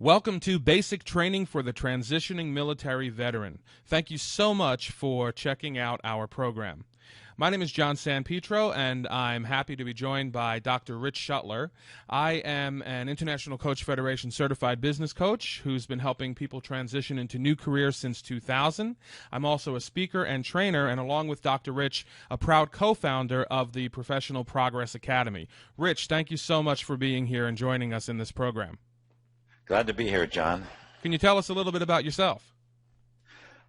Welcome to Basic Training for the Transitioning Military Veteran. Thank you so much for checking out our program. My name is John Sanpetro, and I'm happy to be joined by Dr. Rich Schuttler. I am an International Coach Federation certified business coach who's been helping people transition into new careers since 2000. I'm also a speaker and trainer, and along with Dr. Rich, a proud co-founder of the Professional Progress Academy. Rich, thank you so much for being here and joining us in this program. Glad to be here, John. Can you tell us a little bit about yourself?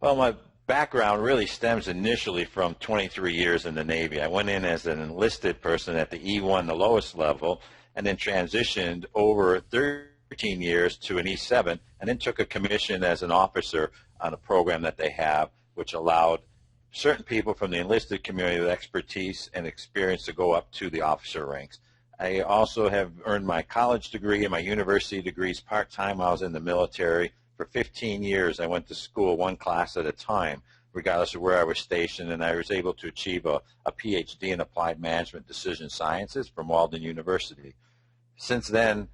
Well, my background really stems initially from 23 years in the Navy. I went in as an enlisted person at the E1, the lowest level, and then transitioned over 13 years to an E7, and then took a commission as an officer on a program that they have, which allowed certain people from the enlisted community with expertise and experience to go up to the officer ranks. I also have earned my college degree and my university degrees part-time while I was in the military. For 15 years, I went to school one class at a time, regardless of where I was stationed, and I was able to achieve a PhD in Applied Management Decision Sciences from Walden University. Since then,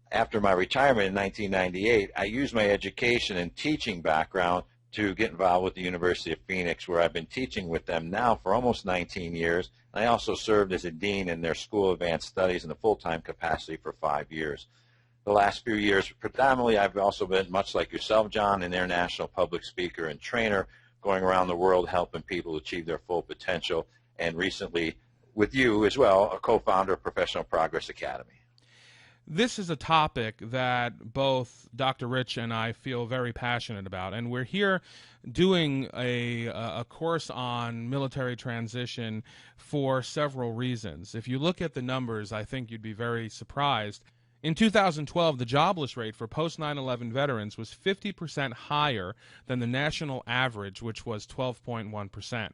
after my retirement in 1998, I used my education and teaching background to get involved with the University of Phoenix, where I've been teaching with them now for almost 19 years. I also served as a dean in their School of Advanced Studies in a full-time capacity for 5 years. The last few years, predominantly, I've also been, much like yourself, John, an international public speaker and trainer, going around the world helping people achieve their full potential, and recently, with you as well, a co-founder of Professional Progress Academy. This is a topic that both Dr. Rich and I feel very passionate about, and we're here doing a course on military transition for several reasons. If you look at the numbers, I think you'd be very surprised. In 2012, the jobless rate for post-9/11 veterans was 50% higher than the national average, which was 12.1%.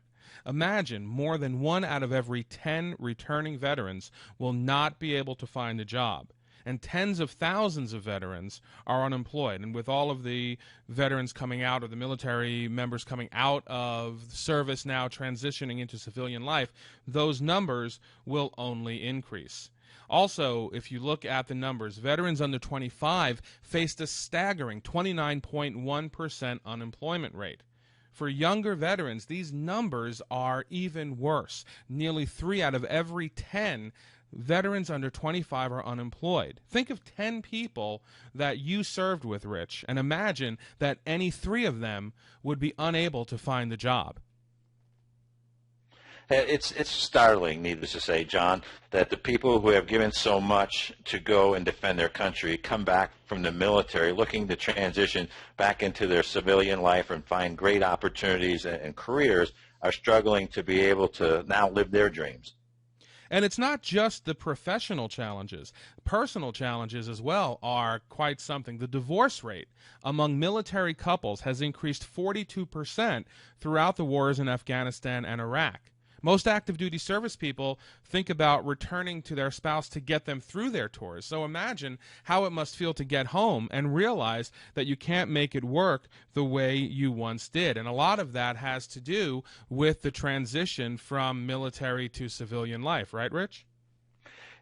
Imagine more than 1 out of every 10 returning veterans will not be able to find a job. And tens of thousands of veterans are unemployed. And with all of the veterans coming out, or the military members coming out of service now transitioning into civilian life, those numbers will only increase. Also, if you look at the numbers, veterans under 25 faced a staggering 29.1% unemployment rate. For younger veterans, these numbers are even worse. Nearly 3 out of every 10 veterans under 25 are unemployed. Think of 10 people that you served with, Rich, and imagine that any 3 of them would be unable to find the job. It's startling, needless to say, John, that the people who have given so much to go and defend their country come back from the military looking to transition back into their civilian life and find great opportunities and careers are struggling to be able to now live their dreams. And it's not just the professional challenges. Personal challenges as well are quite something. The divorce rate among military couples has increased 42% throughout the wars in Afghanistan and Iraq. Most active duty service people think about returning to their spouse to get them through their tours. So imagine how it must feel to get home and realize that you can't make it work the way you once did. And a lot of that has to do with the transition from military to civilian life, right, Rich?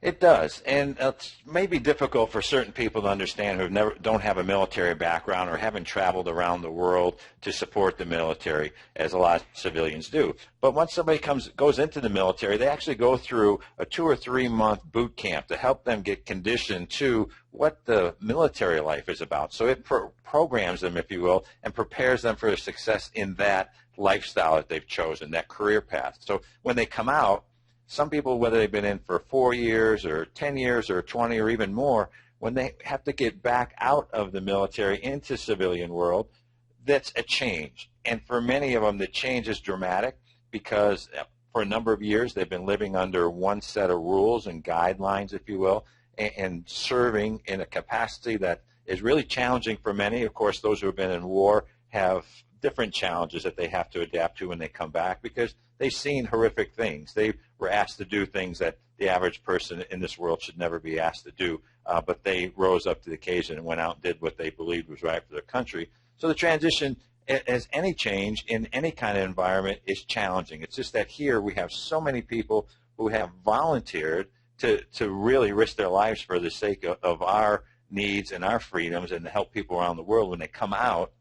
It does, and it's maybe difficult for certain people to understand who don't have a military background or haven't traveled around the world to support the military, as a lot of civilians do. But once somebody goes into the military, they actually go through a 2 or 3 month boot camp to help them get conditioned to what the military life is about. So it programs them, if you will, and prepares them for success in that lifestyle that they've chosen, that career path. So when they come out, some people, whether they've been in for 4 years or 10 years or 20 or even more, when they have to get back out of the military into civilian world, that's a change. And for many of them, the change is dramatic because for a number of years they've been living under one set of rules and guidelines, if you will, and serving in a capacity that is really challenging for many. Of course, those who have been in war have different challenges that they have to adapt to when they come back because they've seen horrific things. They were asked to do things that the average person in this world should never be asked to do, but they rose up to the occasion and went out and did what they believed was right for their country. So the transition, as any change in any kind of environment, is challenging. It's just that here we have so many people who have volunteered to really risk their lives for the sake of our needs and our freedoms and to help people around the world. When they come out,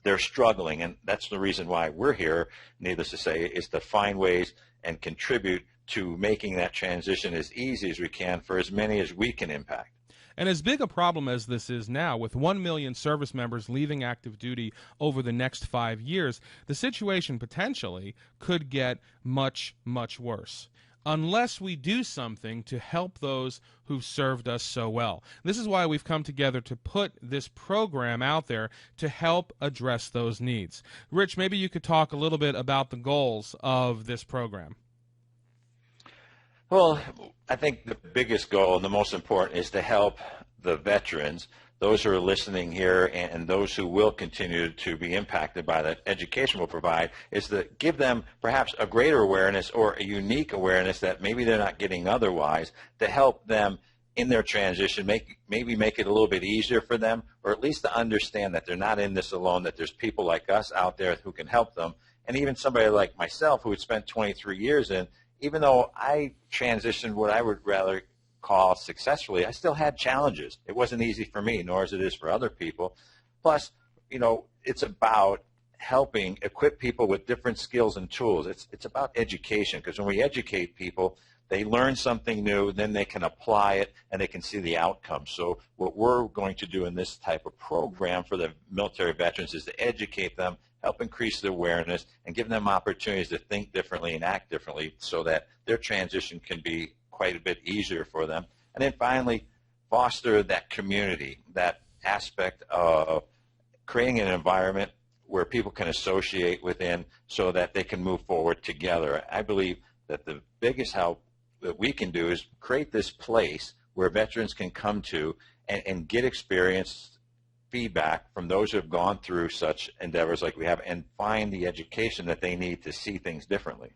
they're struggling, and that's the reason why we're here, needless to say, is to find ways and contribute to making that transition as easy as we can for as many as we can impact. And as big a problem as this is now, with 1 million service members leaving active duty over the next 5 years, the situation potentially could get much, much worse, unless we do something to help those who've served us so well. This is why we've come together to put this program out there to help address those needs. Rich, maybe you could talk a little bit about the goals of this program. Well, I think the biggest goal and the most important is to help the veterans, those who are listening here and those who will continue to be impacted by the education we'll provide, is to give them perhaps a greater awareness or a unique awareness that maybe they're not getting otherwise, to help them in their transition, maybe make it a little bit easier for them, or at least to understand that they're not in this alone, that there's people like us out there who can help them. And even somebody like myself who had spent 23 years in, even though I transitioned what I would rather call successfully, I still had challenges. It wasn't easy for me, nor as it is for other people. Plus, it's about helping equip people with different skills and tools. It's about education, because when we educate people, they learn something new, then they can apply it, and they can see the outcome. So what we're going to do in this type of program for the military veterans is to educate them, help increase their awareness, and give them opportunities to think differently and act differently so that their transition can be quite a bit easier for them. And then finally, foster that community, that aspect of creating an environment where people can associate within so that they can move forward together. I believe that the biggest help that we can do is create this place where veterans can come to and get experience, feedback from those who have gone through such endeavors like we have, and find the education that they need to see things differently.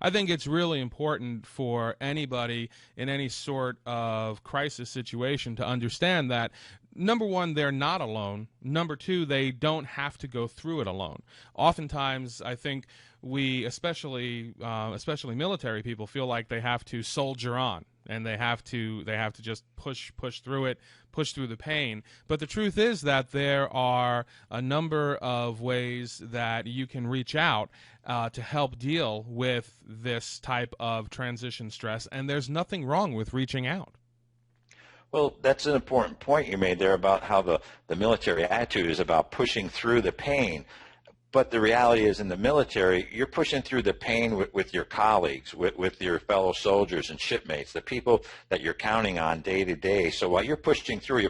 I think it's really important for anybody in any sort of crisis situation to understand that, number one, they're not alone. Number two, they don't have to go through it alone. Oftentimes, I think we, especially military people, feel like they have to soldier on, and they have to just push through it, push through the pain. But the truth is that there are a number of ways that you can reach out to help deal with this type of transition stress, and there's nothing wrong with reaching out. Well, that's an important point you made there about how the military attitude is about pushing through the pain. But the reality is, in the military, you're pushing through the pain with your colleagues, with your fellow soldiers and shipmates, the people that you're counting on day to day. So while you're pushing through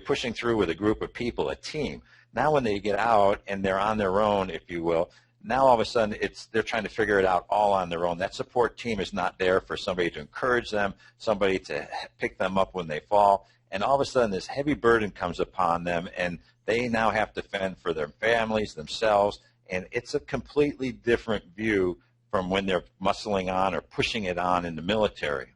with a group of people, a team. Now when they get out and they're on their own, if you will, now all of a sudden they're trying to figure it out all on their own. That support team is not there for somebody to encourage them, somebody to pick them up when they fall. And all of a sudden this heavy burden comes upon them, and they now have to fend for their families, themselves. And it's a completely different view from when they're muscling on or pushing it on in the military.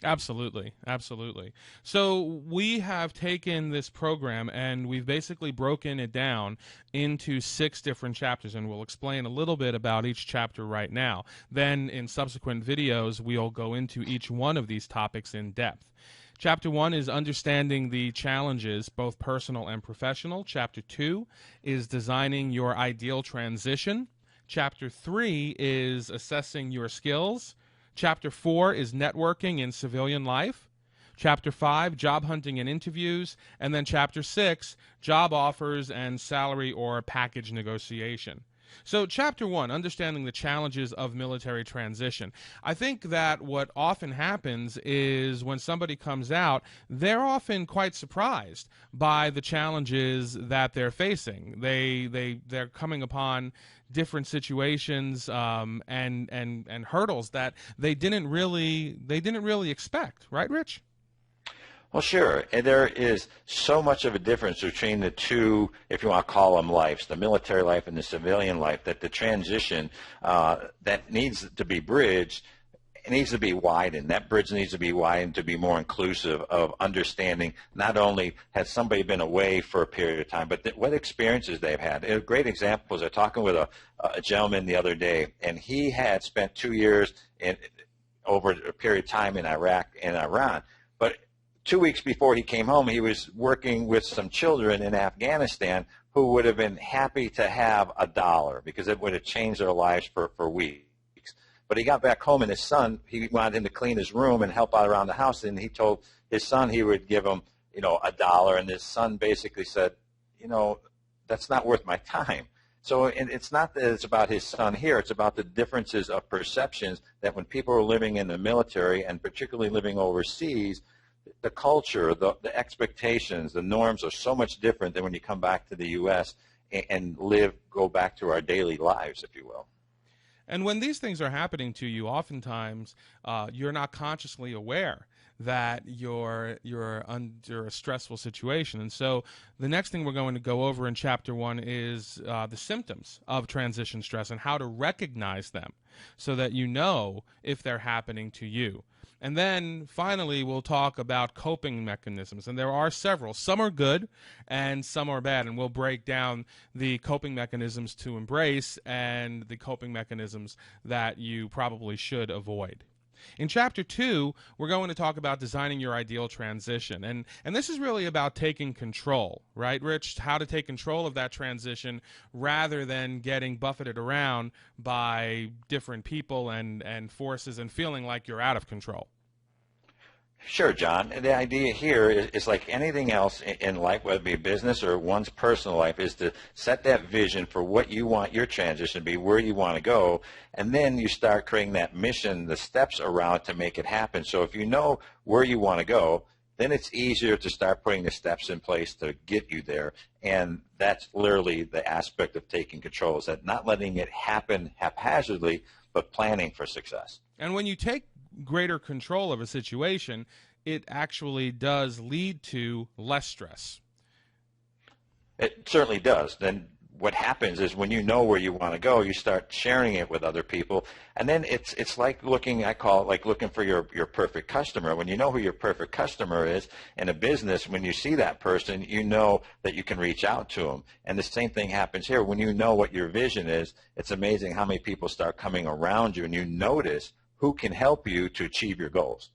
Absolutely, absolutely. So we have taken this program and we've basically broken it down into 6 different chapters, and we'll explain a little bit about each chapter right now. Then in subsequent videos, we'll go into each one of these topics in depth. Chapter 1 is understanding the challenges, both personal and professional. Chapter 2 is designing your ideal transition. Chapter 3 is assessing your skills. Chapter 4 is networking in civilian life. Chapter 5, job hunting and interviews. And then Chapter 6, job offers and salary or package negotiation. So Chapter 1, understanding the challenges of military transition. I think that what often happens is when somebody comes out, they're often quite surprised by the challenges that they're facing. They're coming upon different situations and hurdles that they didn't really expect, right, Rich? Well, sure. And there is so much of a difference between the two, if you want to call them lives, the military life and the civilian life, that the transition that needs to be bridged, it needs to be widened. That bridge needs to be widened to be more inclusive of understanding not only has somebody been away for a period of time, but what experiences they've had. A great example is I was talking with a gentleman the other day, and he had spent 2 years over a period of time in Iraq and Iran. But 2 weeks before he came home, he was working with some children in Afghanistan who would have been happy to have $1 because it would have changed their lives for weeks. But he got back home, and his son, he wanted him to clean his room and help out around the house, and he told his son he would give him, $1, and his son basically said, that's not worth my time. So it's not that it's about his son here. It's about the differences of perceptions that when people are living in the military and particularly living overseas, the culture, the expectations, the norms are so much different than when you come back to the U.S. and go back to our daily lives, if you will. And when these things are happening to you, oftentimes you're not consciously aware that you're under a stressful situation. And so the next thing we're going to go over in Chapter 1 is the symptoms of transition stress and how to recognize them so that you know if they're happening to you. And then finally, we'll talk about coping mechanisms. And there are several. Some are good and some are bad. And we'll break down the coping mechanisms to embrace and the coping mechanisms that you probably should avoid. In Chapter 2, we're going to talk about designing your ideal transition. And this is really about taking control, right, Rich? How to take control of that transition rather than getting buffeted around by different people and forces and feeling like you're out of control. Sure, John. The idea here is like anything else in life, whether it be business or one's personal life, is to set that vision for what you want your transition to be, where you want to go, and then you start creating that mission, the steps around to make it happen. So if you know where you want to go, then it's easier to start putting the steps in place to get you there. And that's literally the aspect of taking control, is that not letting it happen haphazardly, but planning for success. And when you take greater control of a situation, it actually does lead to less stress. It certainly does. Then what happens is when you know where you want to go, you start sharing it with other people, and then it's like looking, I call it like looking for your perfect customer. When you know who your perfect customer is in a business, when you see that person, you know that you can reach out to them. And the same thing happens here. When you know what your vision is, it's amazing how many people start coming around you, and you notice who can help you to achieve your goals.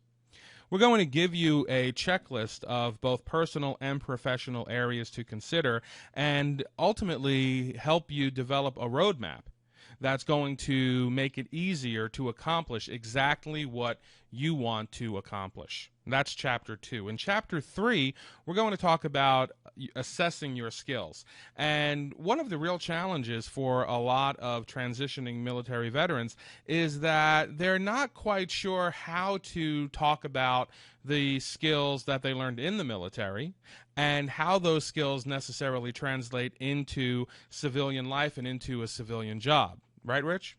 We're going to give you a checklist of both personal and professional areas to consider and ultimately help you develop a roadmap that's going to make it easier to accomplish exactly what you want to accomplish. That's Chapter 2. In Chapter 3, we're going to talk about assessing your skills. And one of the real challenges for a lot of transitioning military veterans is that they're not quite sure how to talk about the skills that they learned in the military and how those skills necessarily translate into civilian life and into a civilian job. Right, Rich?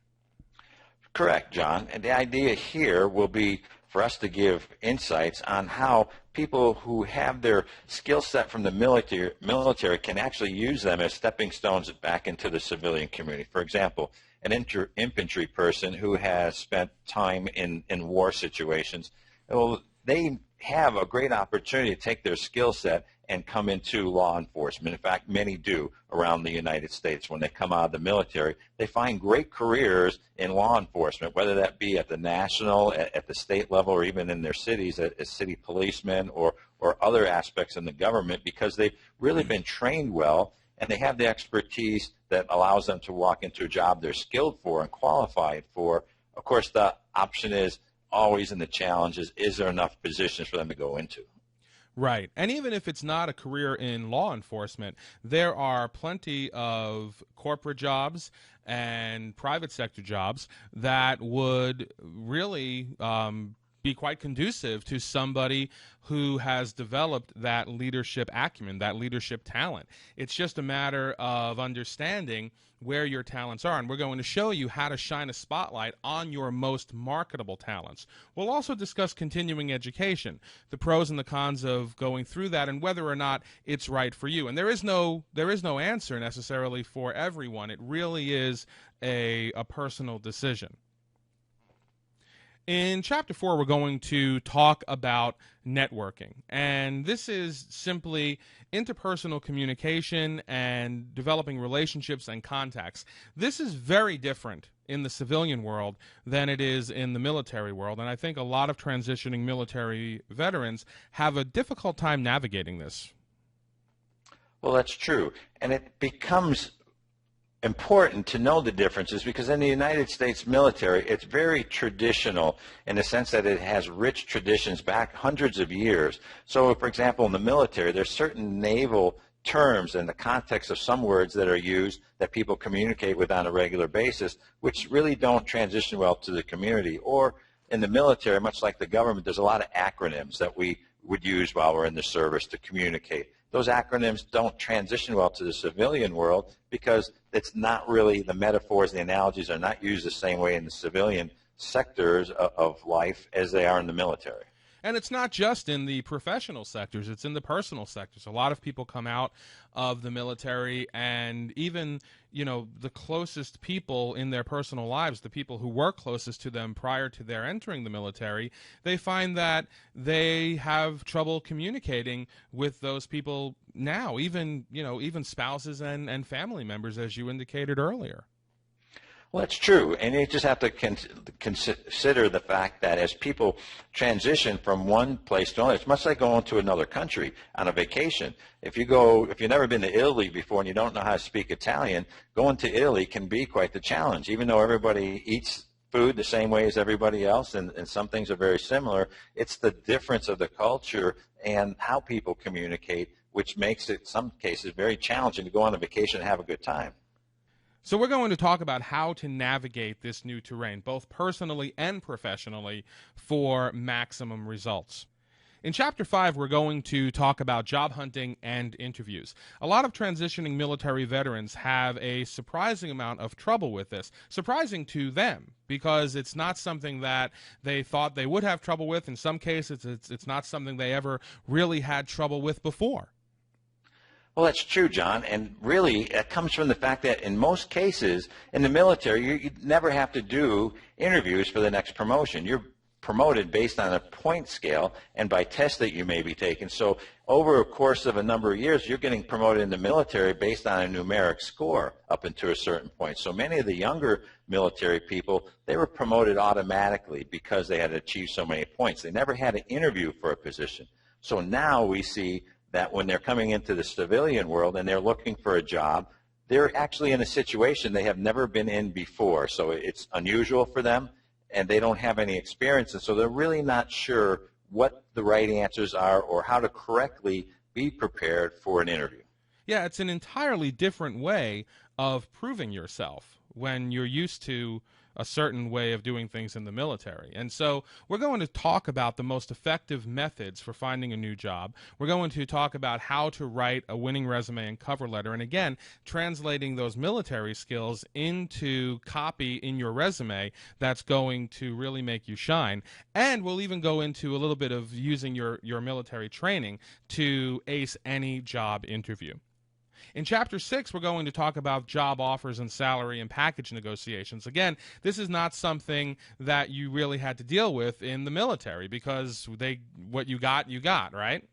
Correct, John. And the idea here will be for us to give insights on how people who have their skill set from the military can actually use them as stepping stones back into the civilian community. For example, an infantry person who has spent time in war situations, well, they have a great opportunity to take their skill set and come into law enforcement. In fact, many do around the United States. When they come out of the military, they find great careers in law enforcement, whether that be at the national, at the state level, or even in their cities as city policemen or other aspects in the government, because they've really been trained well and they have the expertise that allows them to walk into a job they're skilled for and qualified for. Of course, the option is always in the challenges, is there enough positions for them to go into? Right. And even if it's not a career in law enforcement, there are plenty of corporate jobs and private sector jobs that would really be quite conducive to somebody who has developed that leadership acumen, that leadership talent. It's just a matter of understanding where your talents are, and we're going to show you how to shine a spotlight on your most marketable talents. We'll also discuss continuing education, the pros and the cons of going through that, and whether or not it's right for you. And there is no answer necessarily for everyone. It really is a personal decision. In Chapter 4, we're going to talk about networking. And this is simply interpersonal communication and developing relationships and contacts. This is very different in the civilian world than it is in the military world. And I think a lot of transitioning military veterans have a difficult time navigating this. Well, that's true. And it becomes important to know the differences because in the United States military, it's very traditional in the sense that it has rich traditions back hundreds of years. So, for example, in the military, there's certain naval terms in the context of some words that are used that people communicate with on a regular basis, which really don't transition well to the community. Or in the military, much like the government, there's a lot of acronyms that we would use while we're in the service to communicate. Those acronyms don't transition well to the civilian world because it's not really, the metaphors, the analogies are not used the same way in the civilian sectors of life as they are in the military. And it's not just in the professional sectors, it's in the personal sectors. A lot of people come out of the military, and even, the closest people in their personal lives, the people who were closest to them prior to their entering the military, they find that they have trouble communicating with those people now, even spouses and family members, as you indicated earlier. Well, that's true, and you just have to consider the fact that as people transition from one place to another, it's much like going to another country on a vacation. If you've never been to Italy before and you don't know how to speak Italian, going to Italy can be quite the challenge. Even though everybody eats food the same way as everybody else, and some things are very similar, it's the difference of the culture and how people communicate, which makes it, in some cases, very challenging to go on a vacation and have a good time. So we're going to talk about how to navigate this new terrain, both personally and professionally, for maximum results. In Chapter 5, we're going to talk about job hunting and interviews. A lot of transitioning military veterans have a surprising amount of trouble with this. Surprising to them, because it's not something that they thought they would have trouble with. In some cases, it's not something they ever really had trouble with before. Well, that's true, John, and really it comes from the fact that in most cases in the military, you never have to do interviews for the next promotion. You're promoted based on a point scale and by tests that you may be taking. So over a course of a number of years, you're getting promoted in the military based on a numeric score up until a certain point. So many of the younger military people, they were promoted automatically because they had achieved so many points. They never had an interview for a position. So now we see that when they're coming into the civilian world and they're looking for a job, they're actually in a situation they have never been in before. So it's unusual for them, and they don't have any experience, and so they're really not sure what the right answers are or how to correctly be prepared for an interview. Yeah, it's an entirely different way of proving yourself when you're used to a certain way of doing things in the military. And so we're going to talk about the most effective methods for finding a new job. We're going to talk about how to write a winning resume and cover letter, and again, translating those military skills into copy in your resume that's going to really make you shine. And we'll even go into a little bit of using your military training to ace any job interview. In Chapter 6, we're going to talk about job offers and salary and package negotiations. Again, this is not something that you really had to deal with in the military because what you got, right?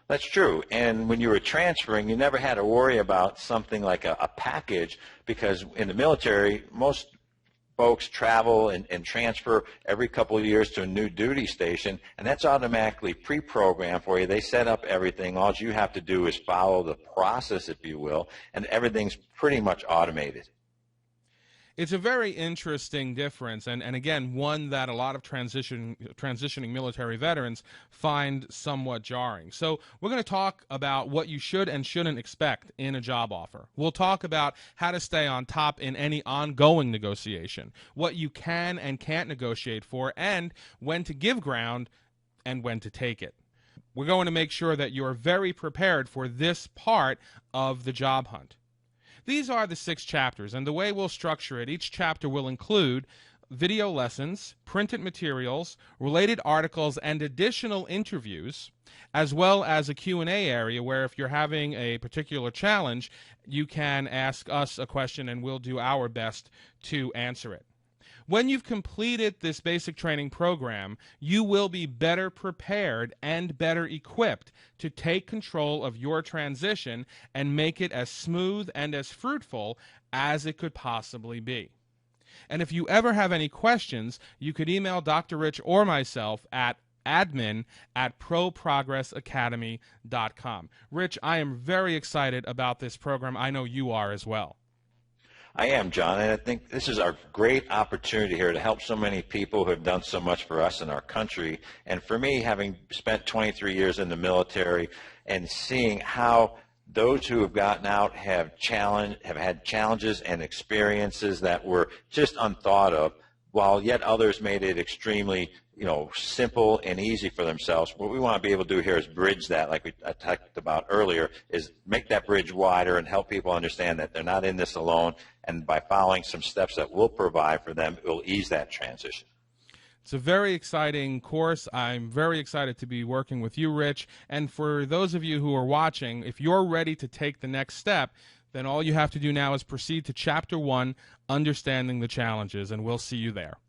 That's true. And when you were transferring, you never had to worry about something like a package because in the military, most folks travel and transfer every couple of years to a new duty station, and that's automatically pre-programmed for you. They set up everything. All you have to do is follow the process, if you will, and everything's pretty much automated. It's a very interesting difference, and again, one that a lot of transitioning military veterans find somewhat jarring. So we're going to talk about what you should and shouldn't expect in a job offer. We'll talk about how to stay on top in any ongoing negotiation, what you can and can't negotiate for, and when to give ground and when to take it. We're going to make sure that you're very prepared for this part of the job hunt. These are the 6 chapters, and the way we'll structure it, each chapter will include video lessons, printed materials, related articles, and additional interviews, as well as a Q&A area where if you're having a particular challenge, you can ask us a question and we'll do our best to answer it. When you've completed this basic training program, you will be better prepared and better equipped to take control of your transition and make it as smooth and as fruitful as it could possibly be. And if you ever have any questions, you could email Dr. Rich or myself at admin@ProProgressAcademy.com. Rich, I am very excited about this program. I know you are as well. I am, John, and I think this is our great opportunity here to help so many people who have done so much for us in our country. And for me, having spent 23 years in the military and seeing how those who have gotten out have had challenges and experiences that were just unthought of, while yet others made it extremely, simple and easy for themselves. What we want to be able to do here is bridge that, like I talked about earlier, is make that bridge wider and help people understand that they're not in this alone, and by following some steps that we'll provide for them, it will ease that transition. It's a very exciting course. I'm very excited to be working with you, Rich. And for those of you who are watching, if you're ready to take the next step, then all you have to do now is proceed to Chapter 1, Understanding the Challenges, and we'll see you there.